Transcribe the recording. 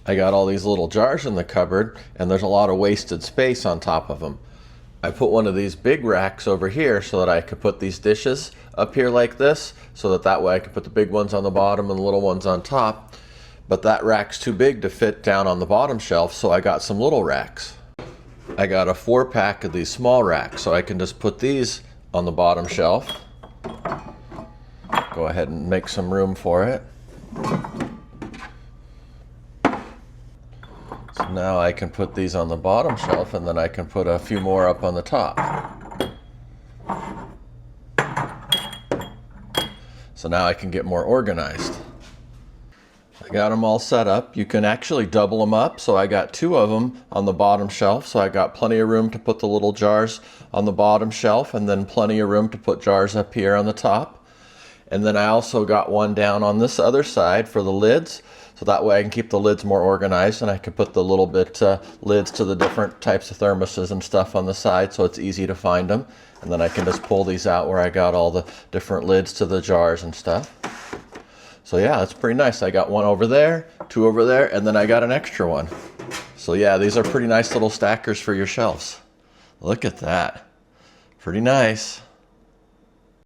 I got all these little jars in the cupboard, and there's a lot of wasted space on top of them. I put one of these big racks over here so that I could put these dishes up here like this, so that way I could put the big ones on the bottom and the little ones on top. But that rack's too big to fit down on the bottom shelf, so I got some little racks. I got a 4-pack of these small racks, so I can just put these on the bottom shelf. Go ahead and make some room for it. So now I can put these on the bottom shelf, and then I can put a few more up on the top. So now I can get more organized. I got them all set up. You can actually double them up, so I got 2 of them on the bottom shelf, so I got plenty of room to put the little jars on the bottom shelf, and then plenty of room to put jars up here on the top. And then I also got one down on this other side for the lids, so that way I can keep the lids more organized, and I can put the little bit lids to the different types of thermoses and stuff on the side, so it's easy to find them. And then I can just pull these out where I got all the different lids to the jars and stuff. So yeah, it's pretty nice. I got one over there, 2 over there, and then I got an extra one. So yeah, these are pretty nice little stackers for your shelves. Look at that. Pretty nice.